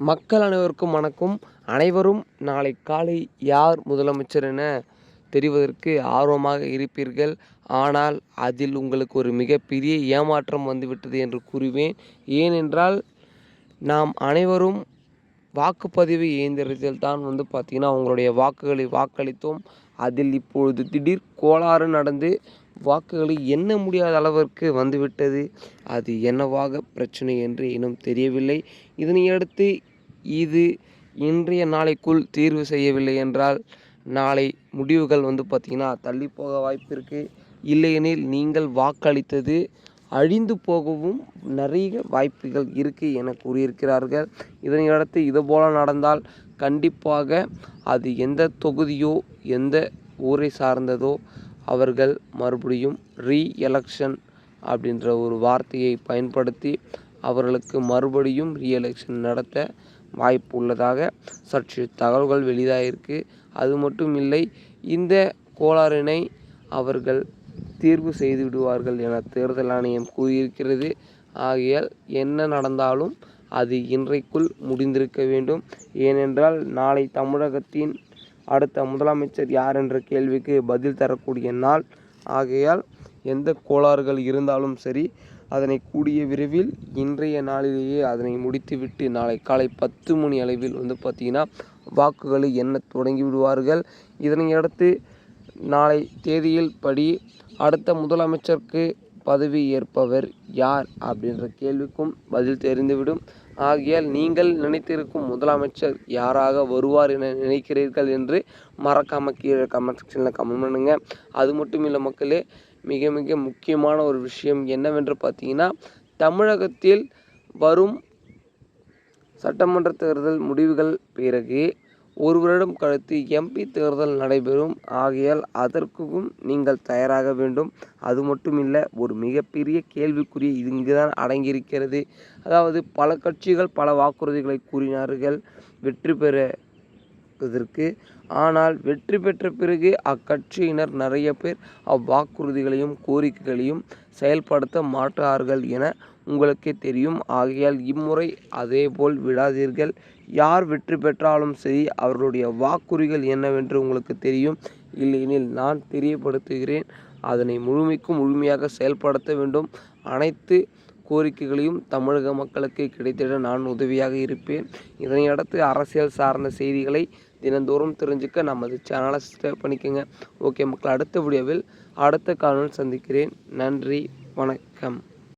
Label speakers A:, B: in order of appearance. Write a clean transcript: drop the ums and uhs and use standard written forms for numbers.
A: மக்கள் அனைவருக்கும் வணக்கம். அனைவரும் நாளை காலை யார் முதலமைச்சர் என தெரிவதற்கு ஆர்வமாக இருப்பீர்கள். ஆனால் அதில் உங்களுக்கு ஒரு மிகப்பெரிய ஏமாற்றம் வந்துவிட்டது என்று கூறுவேன். ஏனென்றால் நாம் அனைவரும் வாக்குப்பதிவு இயந்திரத்தில் தான் பார்த்திங்கன்னா அவங்களுடைய வாக்குகளை வாக்களித்தோம். அதில் இப்பொழுது திடீர் கோளாறு நடந்து வாக்குகளை எண்ண முடியாத அளவிற்கு வந்துவிட்டது. அது என்னவாக பிரச்சனை என்று இன்னும் தெரியவில்லை. இதனையடுத்து இது இன்றைய நாளைக்குள் தீர்வு செய்யவில்லை என்றால் நாளை முடிவுகள் பார்த்திங்கன்னா தள்ளி போக வாய்ப்பு இருக்குது. இல்லையெனில் நீங்கள் வாக்களித்தது அழிந்து போகவும் நிறைய வாய்ப்புகள் இருக்குது என கூறியிருக்கிறார்கள். இதனையடுத்து இதுபோல் நடந்தால் கண்டிப்பாக அது எந்த தொகுதியோ எந்த ஊரை சார்ந்ததோ அவர்கள் மறுபடியும் எலெக்ஷன் அப்படின்ற ஒரு வார்த்தையை பயன்படுத்தி அவர்களுக்கு மறுபடியும் எலெக்ஷன் நடத்த வாய்ப்பு உள்ளதாக சற்று தகவல்கள் வெளியாகிருக்கு. அது மட்டும் இல்லை, இந்த கோளாறினை அவர்கள் தீர்வு செய்து விடுவார்கள் என தேர்தல் ஆணையம் கூறியிருக்கிறது. ஆகையால் என்ன நடந்தாலும் அது இன்றைக்குள் முடிந்திருக்க வேண்டும். ஏனென்றால் நாளை தமிழகத்தின் அடுத்த முதலமைச்சர் யார் என்ற கேள்விக்கு பதில் தரக்கூடிய நாள். ஆகையால் எந்த கோளாறுகள் இருந்தாலும் சரி, அதனை கூடிய விரைவில் இன்றைய நாளிலேயே அதனை முடித்துவிட்டு நாளை காலை 10 மணி அளவில் பார்த்திங்கன்னா வாக்குகளை எண்ண தொடங்கி விடுவார்கள். இதனையடுத்து நாளை தேதியில் படி அடுத்த முதலமைச்சருக்கு பதவி ஏற்பவர் யார் அப்படின்ற கேள்விக்கும் பதில் தெரிந்துவிடும். ஆகையால் நீங்கள் நினைத்திருக்கும் முதலமைச்சர் யாராக வருவார் என நினைக்கிறீர்கள் என்று மறக்காமல் கீழே கமெண்ட் செக்ஷனில் கமெண்ட் பண்ணுங்கள். அது மட்டும் இல்லை மக்களே, மிக மிக முக்கியமான ஒரு விஷயம் என்னவென்று பார்த்தீங்கன்னா, தமிழகத்தில் வரும் சட்டமன்ற தேர்தல் முடிவுகள் பிறகு ஒரு வருடம் கழித்து எம்பி தேர்தல் நடைபெறும். ஆகையால் அதற்கும் நீங்கள் தயாராக வேண்டும். அது மட்டும் இல்லை, ஒரு மிகப்பெரிய கேள்விக்குறி இங்கு தான் அடங்கியிருக்கிறது. அதாவது பல கட்சிகள் பல வாக்குறுதிகளை கூறினார்கள் வெற்றி பெறுவதற்கு. ஆனால் வெற்றி பெற்ற பிறகு அக்கட்சியினர் நிறைய பேர் அவ்வாக்குறுதிகளையும் கோரிக்கைகளையும் செயல்படுத்த மாட்டார்கள் என உங்களுக்கே தெரியும். ஆகையால் இம்முறை அதேபோல் விடாதீர்கள். யார் வெற்றி பெற்றாலும் சரி, அவர்களுடைய வாக்குறுதிகள் என்னவென்று உங்களுக்கு தெரியும். இல்லையெனில் நான் தெரியப்படுத்துகிறேன். அதனை முழுமையாக செயல்படுத்த வேண்டும். அனைத்து கோரிக்கைகளையும் தமிழக மக்களுக்கு கிடைத்திட நான் உதவியாக இருப்பேன். இதனையடுத்து அரசியல் சார்ந்த செய்திகளை தினந்தோறும் தெரிஞ்சுக்க நமது சேனலை சப்ஸ்கிரைப் பண்ணிக்கோங்க. ஓகே மக்கள், அடுத்த வீடியோவில் அடுத்த காணொளியில் சந்திக்கிறேன். நன்றி, வணக்கம்.